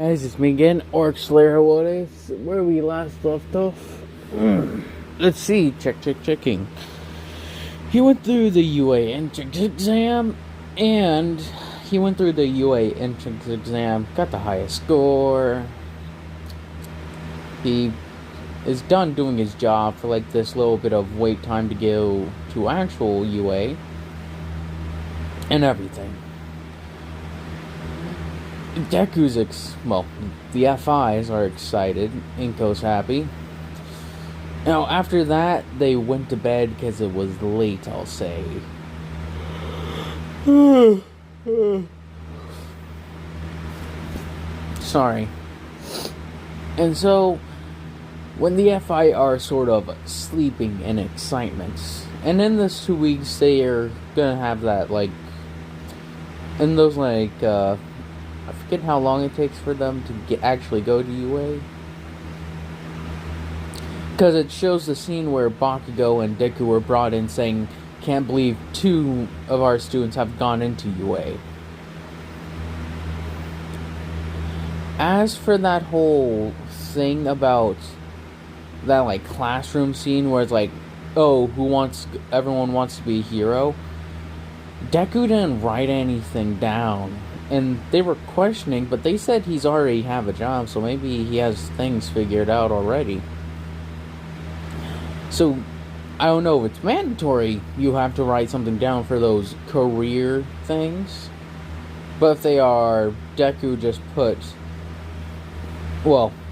Guys, it's me again, Orc Slayer Robotics, where we last left off. Let's see, checking. He went through the UA entrance exam, and got the highest score. He is done doing his job for like this little bit of wait time to go to actual UA, and everything. Deku's the FIs are excited. Inko's happy. Now, after that, they went to bed because it was late, I'll say. Sorry. And so, when the FI are sort of sleeping in excitement, and in this 2 weeks, they are gonna have that, I forget how long it takes for them to actually go to UA. Because it shows the scene where Bakugo and Deku were brought in saying, "Can't believe 2 of our students have gone into UA." As for that whole thing about that classroom scene where it's everyone wants to be a hero, Deku didn't write anything down. And they were questioning, but they said he's already have a job, so maybe he has things figured out already. So, I don't know if it's mandatory you have to write something down for those career things. But if they are, Deku just put...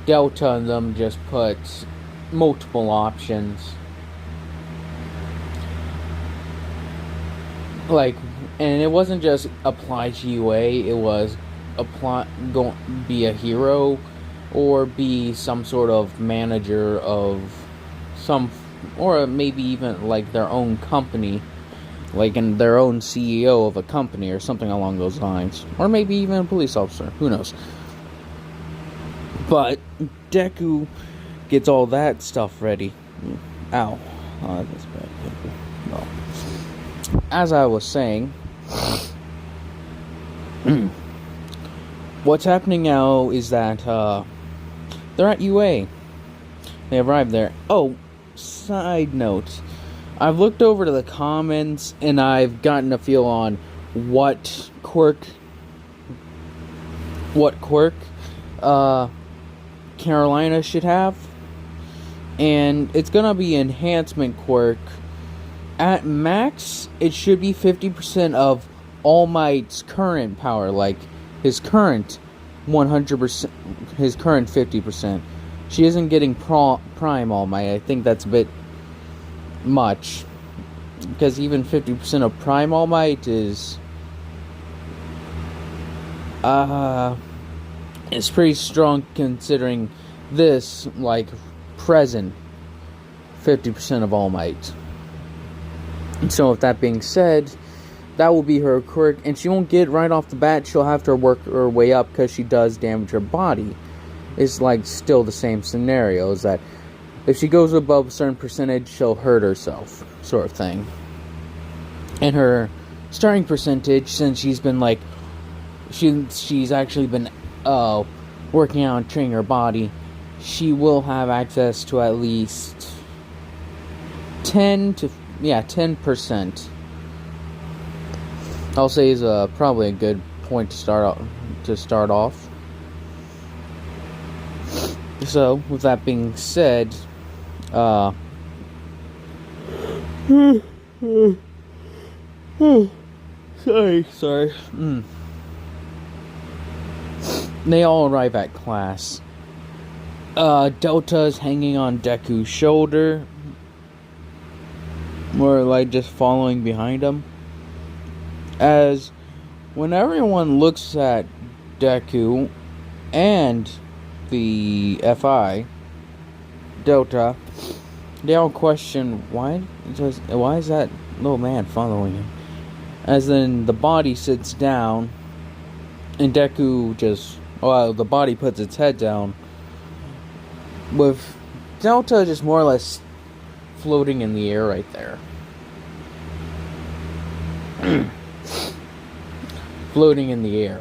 Delta and them just put multiple options. And it wasn't just apply to UA, it was be a hero or be some sort of manager of or maybe even their own company, in their own CEO of a company or something along those lines. Or maybe even a police officer, who knows. But Deku gets all that stuff ready. Ow. Oh, that's bad. No. As I was saying, what's happening now is that they're at UA. They arrived there. Oh, side note. I've looked over to the comments and I've gotten a feel on what Quirk Carolina should have. And it's gonna be enhancement Quirk. At max, it should be 50% of All Might's current power, his current 100%, his current 50%. She isn't getting Prime All Might. I think that's a bit much, because even 50% of Prime All Might is pretty strong considering this, present 50% of All Might. So, with that being said, that will be her quirk, and she won't get it right off the bat. She'll have to work her way up because she does damage her body. It's still the same scenario, is that if she goes above a certain percentage, she'll hurt herself, sort of thing. And her starting percentage, since she's been she's actually been working out and training her body, she will have access to at least 10%. I'll say is probably a good point to start off. So, with that being said, sorry. They all arrive at class. Delta's hanging on Deku's shoulder, or just following behind him. As when everyone looks at Deku and the FI, Delta, they all question why is that little man following him? As then the body sits down and Deku the body puts its head down, with Delta just more or less floating in the air right there. floating in the air.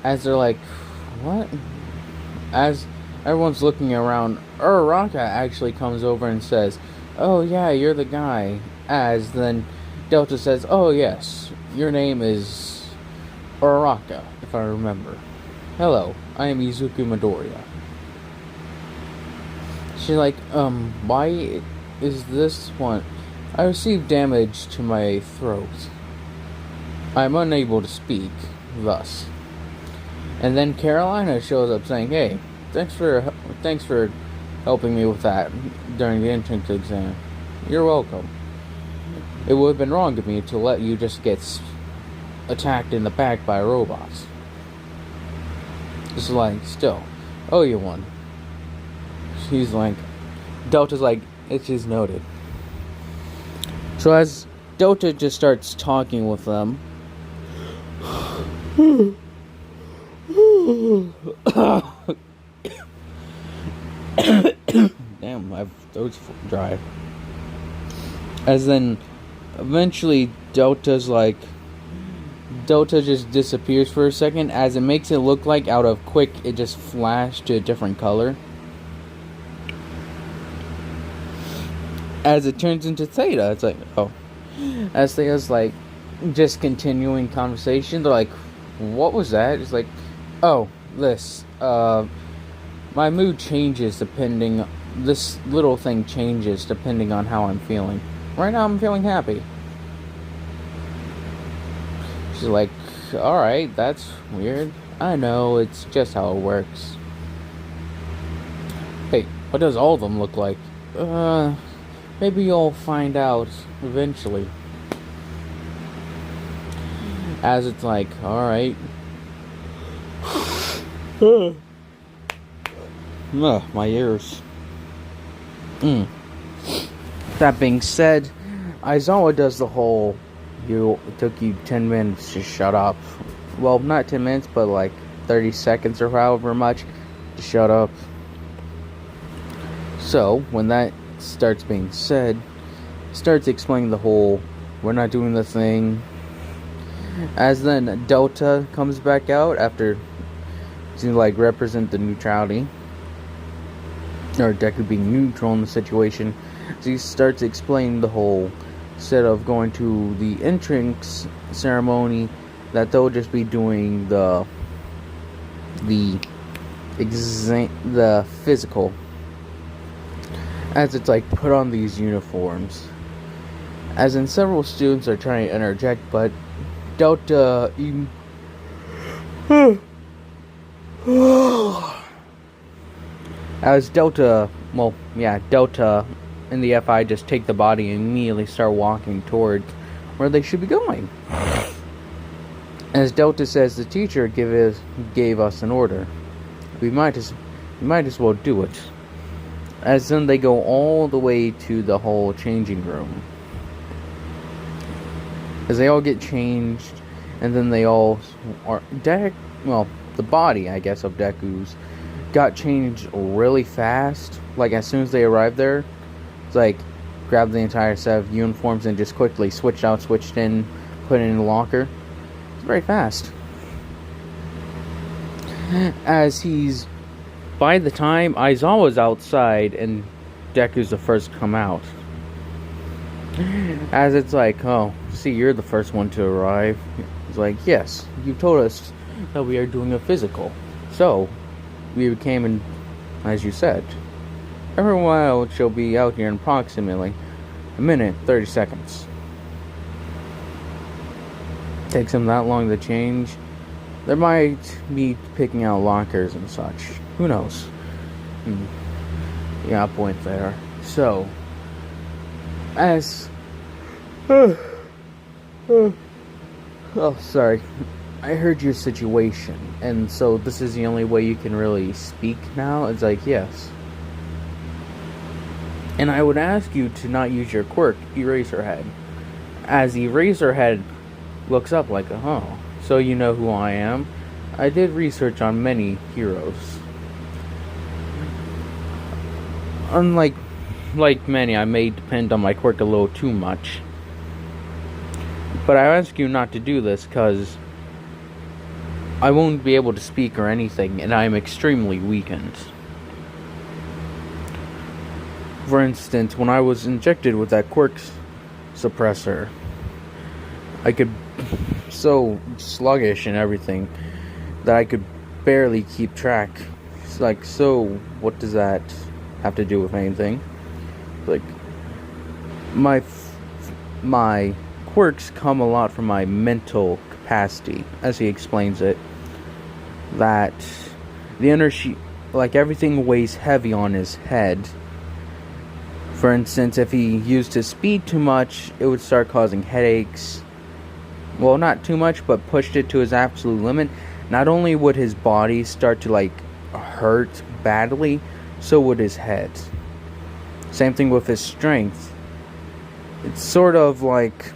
As they're like, what? As everyone's looking around, Uraraka actually comes over and says, oh yeah, you're the guy. As then Delta says, oh yes, your name is Uraraka, if I remember. Hello, I am Izuku Midoriya. She's like, why is this one? I received damage to my throat. I'm unable to speak, thus. And then Carolina shows up saying, hey, thanks for helping me with that during the entrance exam. You're welcome. It would have been wrong of me to let you just get attacked in the back by robots. Just like, still, owe you one. She's like, Delta's like, it's just noted. So as Delta just starts talking with them, damn, my throat's dry. As then, eventually, Delta just disappears for a second, as it makes it look like out of quick, it just flashed to a different color. As it turns into Theta, it's like, oh. As Theta's like, just continuing conversation, they're like, what was that? It's like, oh, this, my mood changes depending, this little thing changes depending on how I'm feeling. Right now I'm feeling happy. She's like, alright, that's weird. I know, it's just how it works. Hey, what does all of them look like? Maybe you'll find out eventually. As it's like, alright. My ears. That being said, Aizawa does the whole, it took you 10 minutes to shut up. Well, not 10 minutes, but like 30 seconds or however much to shut up. So, when that starts being said, starts explaining the whole, we're not doing the thing. As then Delta comes back out after to like represent the neutrality, or Deku being neutral in the situation. So he starts explaining the whole, instead of going to the entrance ceremony, that they'll just be doing the physical. As it's like, put on these uniforms. As in, several students are trying to interject, but Delta as Delta and the FI just take the body and immediately start walking towards where they should be going. As Delta says, the teacher gave us an order. We might as well do it. As then they go all the way to the whole changing room. As they all get changed, and then they all are the body, I guess, of Deku's got changed really fast. Like, as soon as they arrived there, it's like, grabbed the entire set of uniforms and just quickly switched in, put it in the locker. It's very fast. By the time Aizawa's outside and Deku's the first to come out. As it's like, oh, see, you're the first one to arrive. It's like, yes, you told us that we are doing a physical. So, we came in, as you said. Everyone shall be out here in approximately a minute, 30 seconds. Takes them that long to change. There might be picking out lockers and such. Who knows? Yeah, point there. So, oh, sorry. I heard your situation, and so this is the only way you can really speak now? It's like, yes. And I would ask you to not use your quirk, Eraserhead. As Eraserhead looks up like, oh, so you know who I am? I did research on many heroes. Unlike many, I may depend on my quirk a little too much. But I ask you not to do this, because I won't be able to speak or anything, and I am extremely weakened. For instance, when I was injected with that Quirk suppressor, I could so sluggish and everything that I could barely keep track. It's like, so what does that have to do with anything? Like, my quirks come a lot from my mental capacity, as he explains it. That the energy, like everything weighs heavy on his head. For instance, if he used his speed too much, it would start causing headaches. Well, not too much, but pushed it to his absolute limit. Not only would his body start to like hurt badly, so would his head. Same thing with his strength. It's sort of like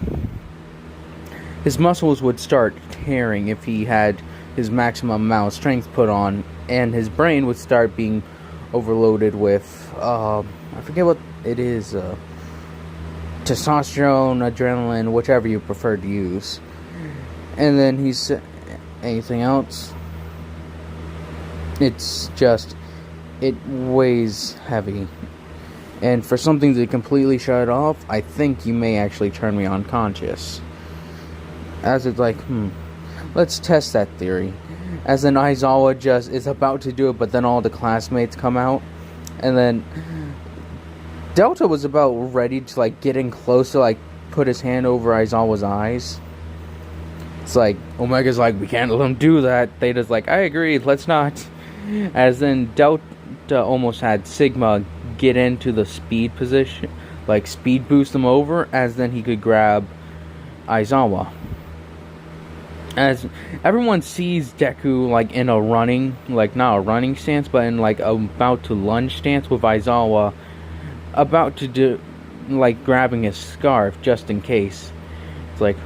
his muscles would start tearing if he had his maximum amount of strength put on, and his brain would start being overloaded with I forget what it is, testosterone, adrenaline, whichever you prefer to use. And then he's anything else, it's just, it weighs heavy. And for something to completely shut it off, I think you may actually turn me unconscious. As it's like, let's test that theory. As then Aizawa just is about to do it, but then all the classmates come out. And then Delta was about ready to like get in close to like put his hand over Aizawa's eyes. It's like, Omega's like, we can't let him do that. Theta's like, I agree, let's not. As then Delta almost had Sigma get into the speed position, like speed boost him over, as then he could grab Aizawa. As everyone sees Deku like in a running, like not a running stance, but in like about to lunge stance with Aizawa about to do, like grabbing his scarf just in case. It's like,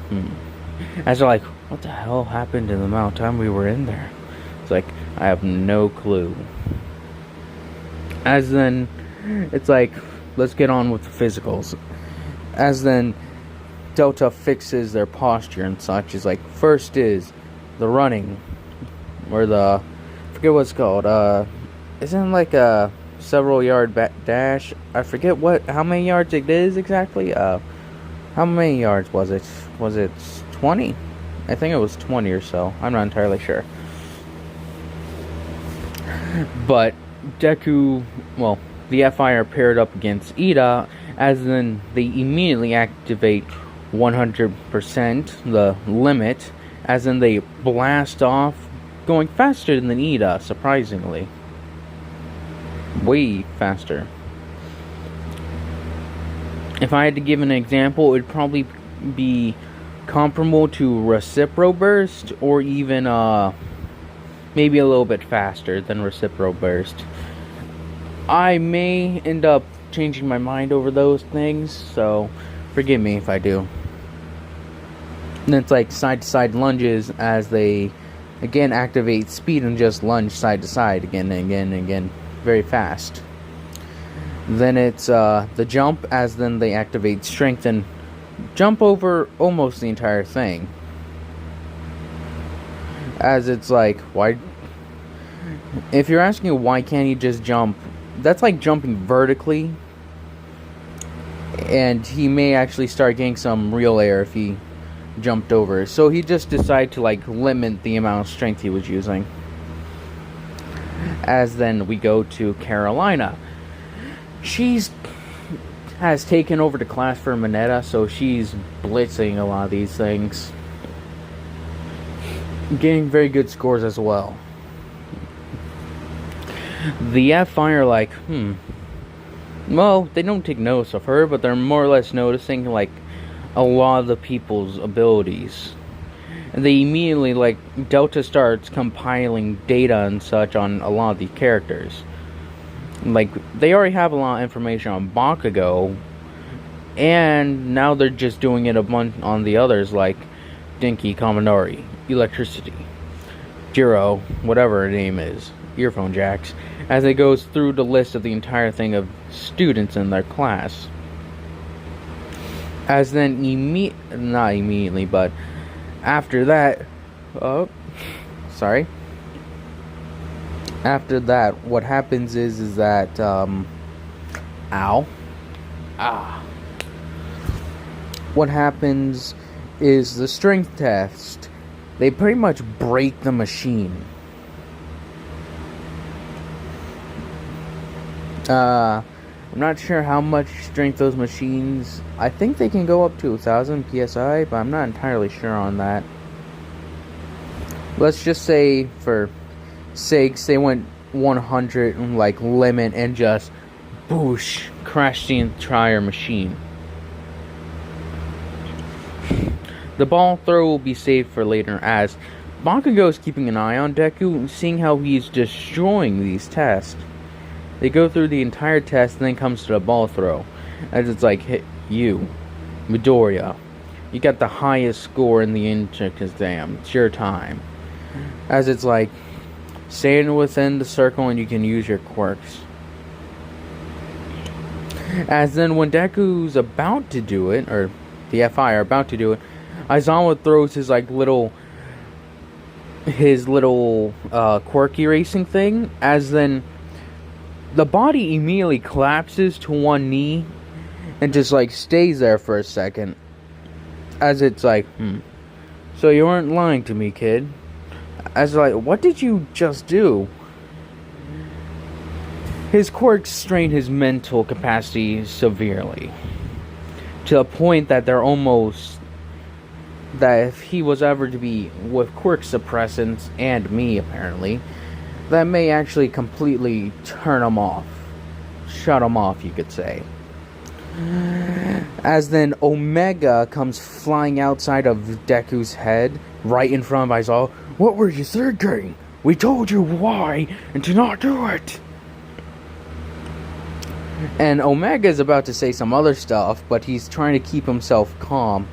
as they're like, what the hell happened in the amount of time we were in there? It's like, I have no clue. As then, it's like, let's get on with the physicals. As then, Delta fixes their posture and such. Is like, first is the running, or the, I forget what it's called. Isn't like a several yard dash? I forget how many yards it is exactly. How many yards was it? Was it 20? I think it was 20 or so. I'm not entirely sure. But Deku, well, the FI are paired up against Ida, as then they immediately activate 100%, the limit, as then they blast off, going faster than Ida, surprisingly. Way faster. If I had to give an example, it would probably be comparable to Recipro Burst, or even maybe a little bit faster than Recipro Burst. I may end up changing my mind over those things, so forgive me if I do. And it's like side-to-side lunges as they again activate speed and just lunge side to side again and again and again, very fast. Then it's the jump, as then they activate strength and jump over almost the entire thing. As it's like, why? If you're asking why can't he just jump, that's like jumping vertically, and he may actually start getting some real air if he jumped over. So he just decided to like limit the amount of strength he was using. As then we go to Carolina. Has taken over the class for Mineta, so she's blitzing a lot of these things, getting very good scores as well. The FI are like, well, they don't take notice of her, but they're more or less noticing like a lot of the people's abilities. And they immediately, like, Delta starts compiling data and such on a lot of these characters. Like, they already have a lot of information on Bakugo, and now they're just doing it a bunch on the others, like Dinky, Kaminari, Electricity, Jiro, whatever her name is, earphone jacks, as it goes through the list of the entire thing of students in their class. As then not immediately, but after that, Sorry. After that, what happens is that, ow. Ah. What happens is the strength test. They pretty much break the machine. I'm not sure how much strength those machines... I think they can go up to 1,000 PSI, but I'm not entirely sure on that. Let's just say, for sakes, they went 100, like, limit and just, boosh, crashed the entire machine. The ball throw will be saved for later, as Bakugo is keeping an eye on Deku, seeing how he's destroying these tests. They go through the entire test, and then comes to the ball throw. As it's like, hey, you, Midoriya, you got the highest score in the entrance exam. It's your time. As it's like, stand within the circle and you can use your quirks. As then when Deku's about to do it, or the FI are about to do it, Aizawa throws his little quirky racing thing, as then the body immediately collapses to one knee and just like stays there for a second. As it's like, so you weren't lying to me, kid. As like, what did you just do? His quirks strain his mental capacity severely, to the point that they're almost, that if he was ever to be with quirk suppressants, and me apparently, that may actually completely turn him off. Shut him off, you could say. As then Omega comes flying outside of Deku's head, right in front of Aizawa. What were you thinking? We told you why, and to not do it. And Omega is about to say some other stuff, but he's trying to keep himself calm.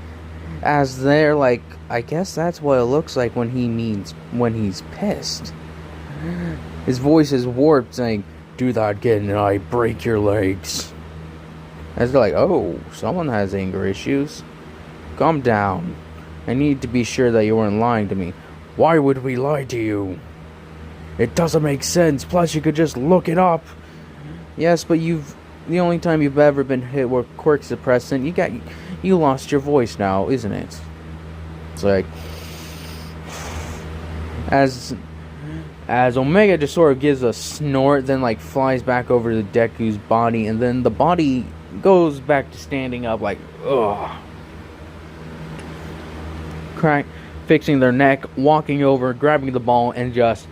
As they're like, I guess that's what it looks like when he's pissed. His voice is warped, saying, do that again and I break your legs. As they're like, oh, someone has anger issues. Calm down. I need to be sure that you weren't lying to me. Why would we lie to you? It doesn't make sense, plus you could just look it up. Yes, but the only time you've ever been hit with quirk suppressant, you lost your voice now, isn't it? It's like, as Omega just sort of gives a snort, then like flies back over to Deku's body, and then the body goes back to standing up like, ugh. Fixing their neck, walking over, grabbing the ball, and just,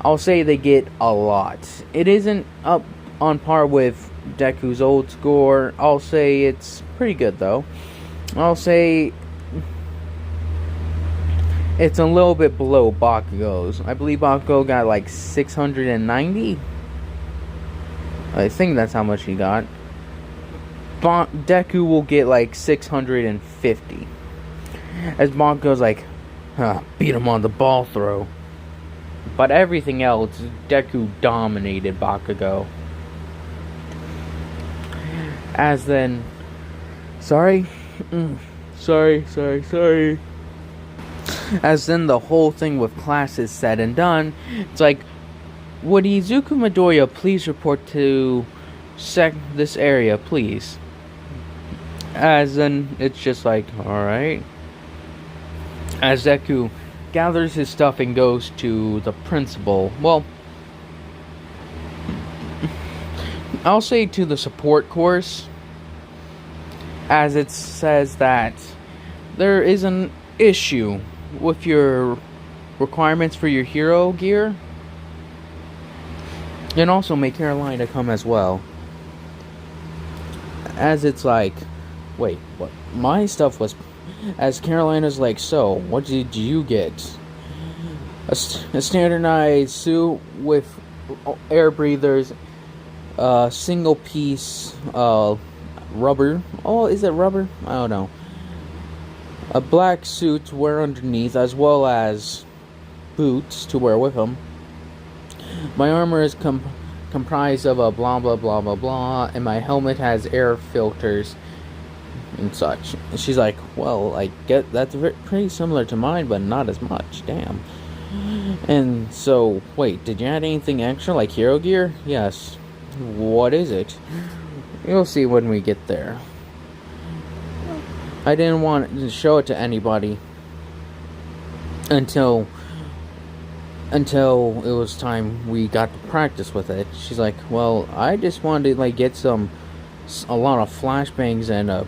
I'll say they get a lot. It isn't up on par with Deku's old score. I'll say it's pretty good though. I'll say it's a little bit below Bakugo's. I believe Bakugo got like 690. I think that's how much he got. Deku will get like 650. As Bakugo's like, beat him on the ball throw. But everything else, Deku dominated Bakugo. As then, sorry. As then the whole thing with class is said and done, it's like, would Izuku Midoriya please report to this area, please? As then, it's just like, alright. As Deku gathers his stuff and goes to the principal, well, I'll say to the support course, as it says that there is an issue with your requirements for your hero gear, and also may Carolina come as well. As it's like, wait, what? My stuff was, as Carolina's like, so what did you get? A standardized suit with air breathers, single piece rubber. Oh, is it rubber? I don't know. A black suit to wear underneath, as well as boots to wear with them. My armor is comprised of a blah blah blah blah blah, and my helmet has air filters and and she's like, well, I get that's pretty similar to mine, but not as much. Damn. And so, wait, did you add anything extra like hero gear? Yes. What is it? You'll see when we get there. I didn't want to show it to anybody until it was time we got to practice with it. She's like, well, I just wanted to like get a lot of flashbangs and a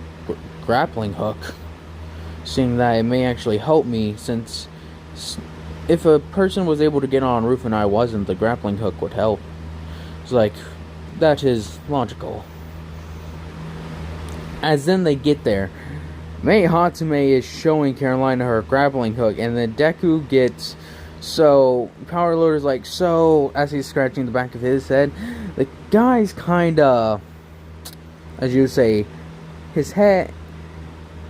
grappling hook, seeing that it may actually help me, since if a person was able to get on a roof and I wasn't, the grappling hook would help. It's like, that is logical. As then they get there, Mei Hatsume is showing Carolina her grappling hook, and then Deku gets... So, Power Loader's like, so, as he's scratching the back of his head, the guy's kinda, as you say, his head,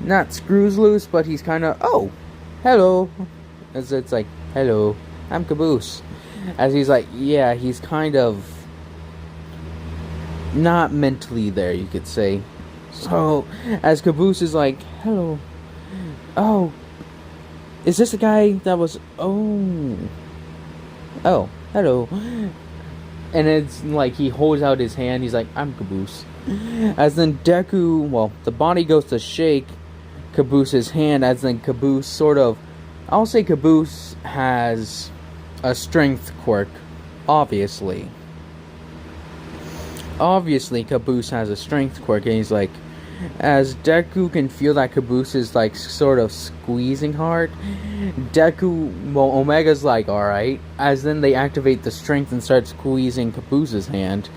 not screws loose, but he's kinda, oh, hello. As it's like, hello, I'm Caboose. As he's like, yeah, he's kind of not mentally there, you could say. So, as Caboose is like, hello, oh, is this the guy that was... Oh, hello. And it's like he holds out his hand. He's like, I'm Caboose. As then Deku... Well, the body goes to shake Caboose's hand. As then Caboose sort of... I'll say Caboose has a strength quirk. Obviously. Obviously, Caboose has a strength quirk. And he's like... As Deku can feel that Caboose is like sort of squeezing hard, Omega's like, alright. As then they activate the strength and start squeezing Caboose's hand.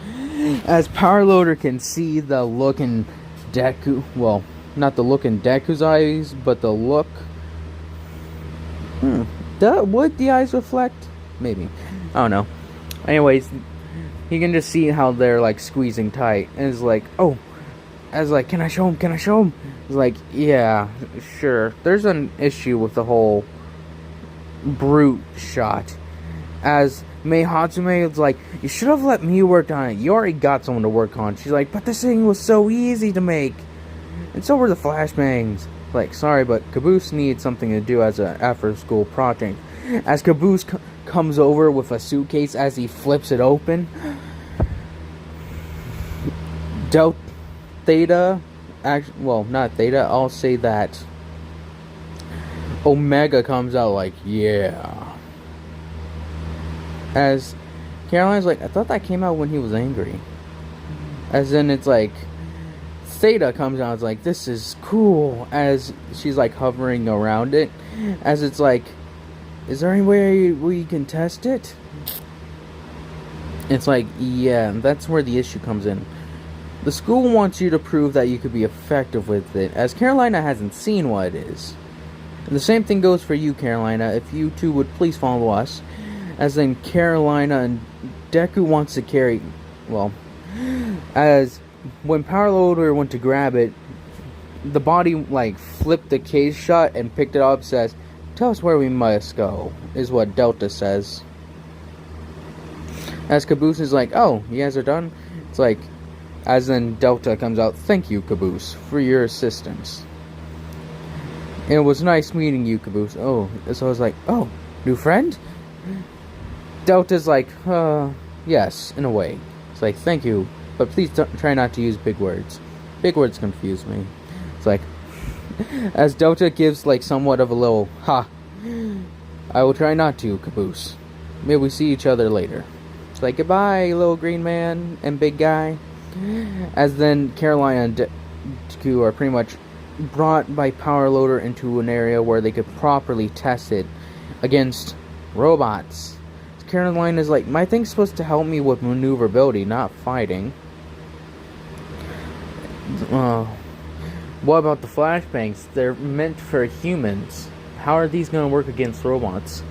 As Power Loader can see the look in Deku, well, not the look in Deku's eyes, but the look... Would the eyes reflect? Maybe. I don't know. Anyways, you can just see how they're like squeezing tight. And it's like, oh. I was like, can I show him? Can I show him? I was like, yeah, sure. There's an issue with the whole brute shot. As Mei Hatsume was like, you should have let me work on it. You already got someone to work on. She's like, but this thing was so easy to make. And so were the flashbangs. Like, sorry, but Caboose needs something to do as an after-school project. As Caboose comes over with a suitcase as he flips it open. Theta, well, not Theta, I'll say that Omega comes out like, yeah. As Caroline's like, I thought that came out when he was angry. As in, it's like, Theta comes out, it's like, this is cool. As she's like hovering around it. As it's like, is there any way we can test it? It's like, yeah, that's where the issue comes in. The school wants you to prove that you could be effective with it, as Carolina hasn't seen what it is. And the same thing goes for you, Carolina, if you two would please follow us. As then Carolina and Deku wants to carry... Well, as when Power Loader went to grab it, the body, like, flipped the case shut and picked it up, says, tell us where we must go, is what Delta says. As Caboose is like, oh, you guys are done? It's like... As then Delta comes out, thank you, Caboose, for your assistance. And it was nice meeting you, Caboose. Oh, so I was like, oh, new friend? Delta's like, yes, in a way. It's like, thank you, but please try not to use big words. Big words confuse me. It's like, as Delta gives like somewhat of a little, ha, I will try not to, Caboose. May we see each other later. It's like, goodbye, little green man and big guy. As then Carolina and Deku are pretty much brought by Power Loader into an area where they could properly test it against robots. Carolina's like, my thing's supposed to help me with maneuverability, not fighting. What about the flashbangs? They're meant for humans. How are these going to work against robots?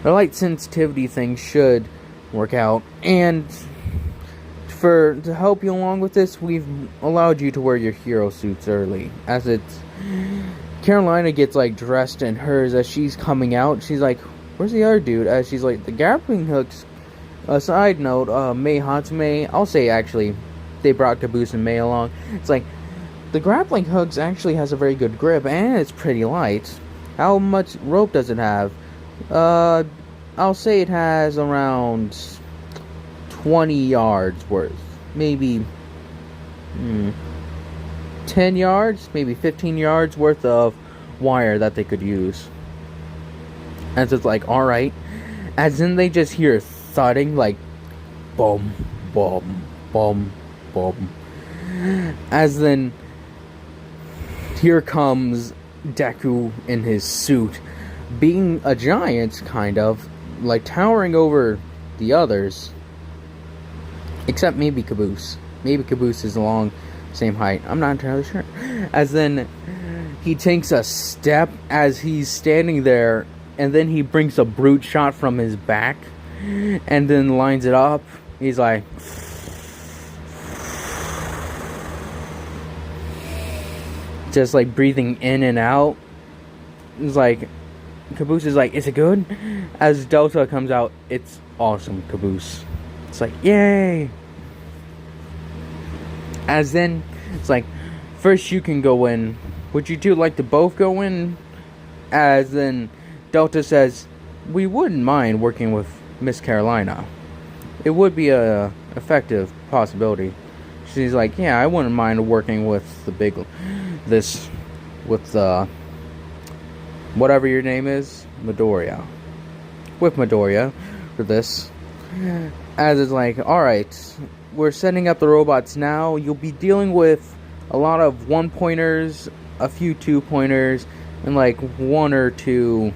The light sensitivity thing should work out, and to help you along with this, we've allowed you to wear your hero suits early. As it's Carolina gets like dressed in hers as she's coming out. She's like, where's the other dude? As she's like, the grappling hooks. A side note, Mei Hatsume, I'll say actually, they brought Caboose and Mei along. It's like, the grappling hooks actually has a very good grip, and it's pretty light. How much rope does it have? I'll say it has around 20 yards worth. Maybe 10 yards, maybe 15 yards worth of wire that they could use. And so it's like, alright. As in they just hear thudding, like, boom, boom, boom, boom. As then, here comes Deku in his suit, being a giant, kind of, like towering over the others. Except maybe Caboose. Maybe Caboose is along the same height. I'm not entirely sure. As then, he takes a step as he's standing there, and then he brings a brute shot from his back, and then lines it up. He's like, just like breathing in and out. It's like, Caboose is like, is it good? As Delta comes out, it's awesome, Caboose. It's like, yay! As then, it's like, first you can go in. Would you two like to both go in? As then, Delta says, we wouldn't mind working with Miss Carolina. It would be a effective possibility. She's like, yeah, I wouldn't mind working with whatever your name is, Midoriya. With Midoriya for this. As it's like, alright, we're setting up the robots now. You'll be dealing with a lot of 1-pointers, a few 2-pointers, and like 1 or 2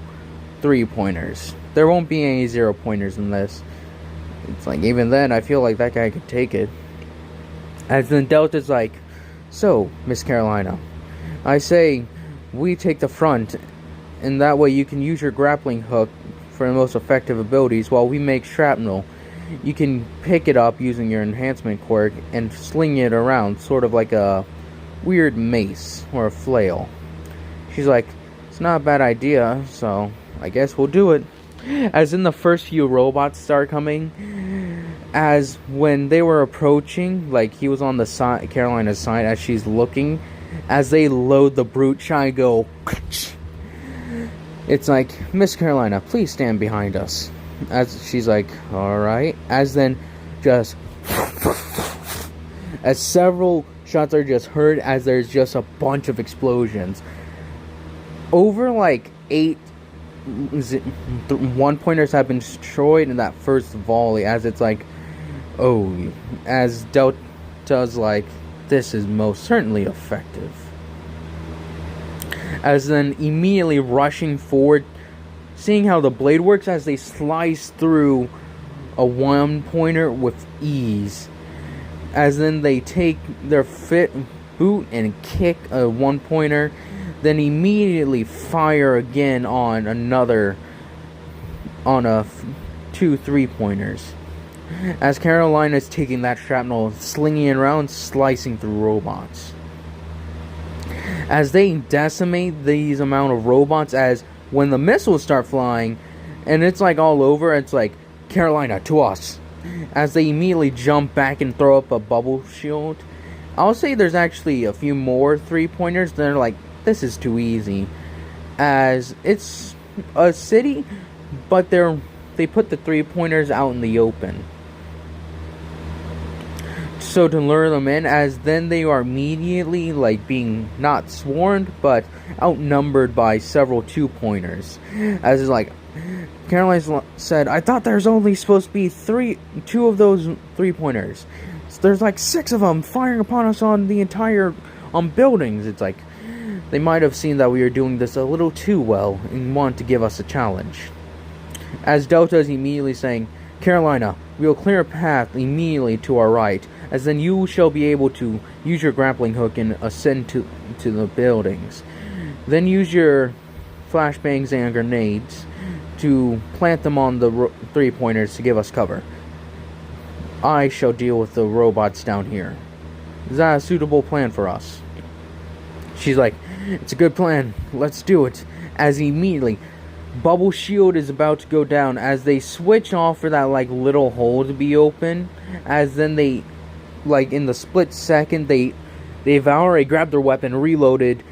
3-pointers. There won't be any 0-pointers in this. It's like, even then, I feel like that guy could take it. As then Delta's like, so, Miss Carolina, I say we take the front, and that way you can use your grappling hook for the most effective abilities while we make shrapnel. You can pick it up using your enhancement quirk and sling it around, sort of like a weird mace or a flail. She's like, it's not a bad idea, so I guess we'll do it. As in the first few robots start coming, as when they were approaching, like he was on the side, Carolina's side, as she's looking, as they load the brute shot, go, it's like, Miss Carolina, please stand behind us. As she's like, alright. As then, just, as several shots are just heard, as there's just a bunch of explosions. Over like 8 1-pointers have been destroyed in that first volley, as it's like, oh, as Delta's like, this is most certainly effective. As then immediately rushing forward, seeing how the blade works as they slice through a 1-pointer with ease. As then they take their boot and kick a 1-pointer, then immediately fire again on a 2 3-pointers. As Carolina's taking that shrapnel, slinging it around, slicing through robots. As they decimate these amount of robots, as when the missiles start flying, and it's like all over, it's like, Carolina, to us. As they immediately jump back and throw up a bubble shield. I'll say there's actually a few more 3-pointers. They're like, this is too easy. As it's a city, but they put the 3-pointers out in the open. So to lure them in, as then they are immediately like being not swarmed, but outnumbered by several 2-pointers. As it's like, Caroline said, I thought there's only supposed to be 2 of those 3-pointers. So there's like 6 of them firing upon us on the entire buildings. It's like, they might have seen that we were doing this a little too well and want to give us a challenge. As Delta is immediately saying, Carolina, we will clear a path immediately to our right, as then you shall be able to use your grappling hook and ascend to the buildings. Then use your flashbangs and grenades to plant them on the 3-pointers to give us cover. I shall deal with the robots down here. Is that a suitable plan for us? She's like, it's a good plan. Let's do it. As immediately, bubble shield is about to go down as they switch off for that like little hole to be open. As then they, like in the split second, they've already grabbed their weapon, reloaded,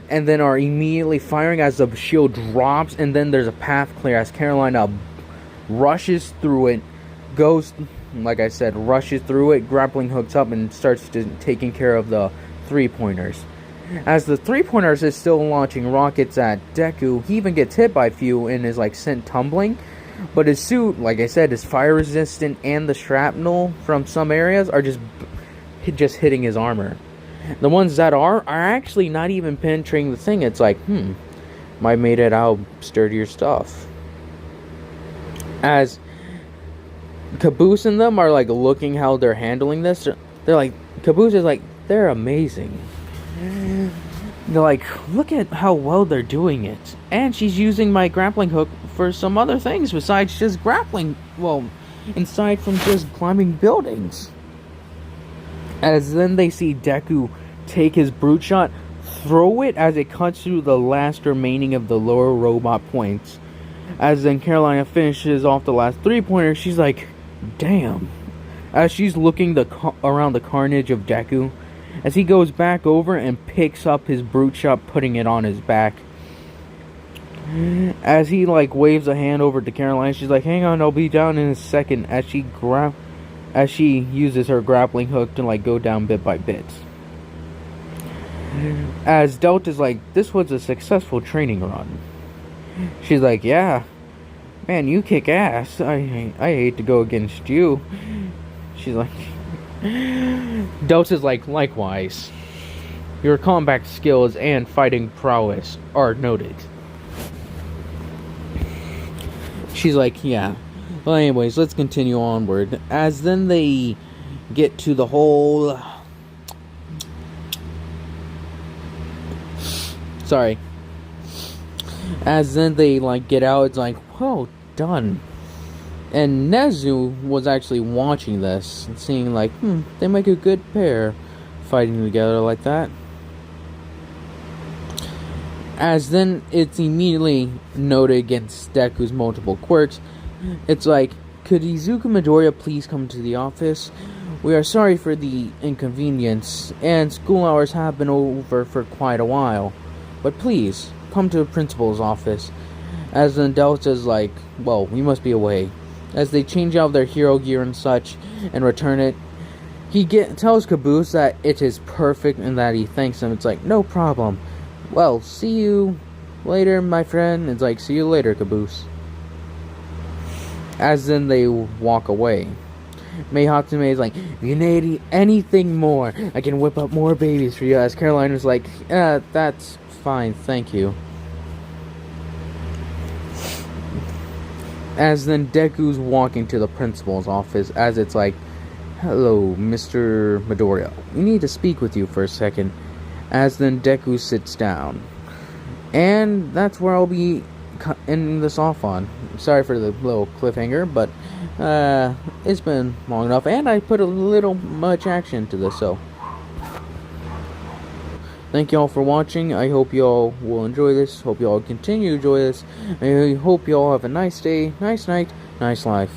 and then are immediately firing as the shield drops. And then there's a path clear as Carolina rushes through it, goes, like I said, rushes through it, grappling hooks up, and starts taking care of the three-pointers. As the three-pointers is still launching rockets at Deku, he even gets hit by a few and is like sent tumbling. But his suit, like I said, is fire resistant, and the shrapnel from some areas are just hitting his armor. The ones that are actually not even penetrating the thing. It's like, might made it out sturdier stuff. As Caboose and them are like looking how they're handling this, they're like, Caboose is like, they're amazing. They're like, look at how well they're doing it. And she's using my grappling hook for some other things besides just grappling. Well, aside from just climbing buildings. As then they see Deku take his brute shot, throw it as it cuts through the last remaining of the lower robot points. As then Carolina finishes off the last three-pointer, she's like, damn. As she's looking around the carnage of Deku, as he goes back over and picks up his brute shot, putting it on his back. As he like waves a hand over to Caroline, she's like, hang on, I'll be down in a second. As she uses her grappling hook to like go down bit by bit. As Delta's like, this was a successful training run. She's like, yeah, man, you kick ass. I hate to go against you. She's like, Delta's like, likewise. Your combat skills and fighting prowess are noted. She's like, yeah. Well, anyways, let's continue onward. As then they get to the whole... Sorry. As then they, like, get out, it's like, well done. And Nezu was actually watching this and seeing, like, they make a good pair fighting together like that. As then it's immediately noted against Deku's multiple quirks. It's like, could Izuku Midoriya please come to the office? We are sorry for the inconvenience, and school hours have been over for quite a while. But please, come to the principal's office. As then Delta's like, well, we must be away. As they change out their hero gear and such, and return it, he tells Caboose that it is perfect and that he thanks him. It's like, no problem. Well, see you later, my friend. It's like, see you later, Caboose. As then they walk away. Mei Hatsume is like, if you need anything more, I can whip up more babies for you. As Caroline is like, that's fine, thank you. As then Deku's walking to the principal's office, as it's like, hello, Mr. Midoriya. We need to speak with you for a second. As then Deku sits down. And that's where I'll be ending this off on. Sorry for the little cliffhanger, but it's been long enough, and I put a little much action into this, so thank y'all for watching. I hope y'all will enjoy this. Hope y'all continue to enjoy this. I hope y'all have a nice day, nice night, nice life.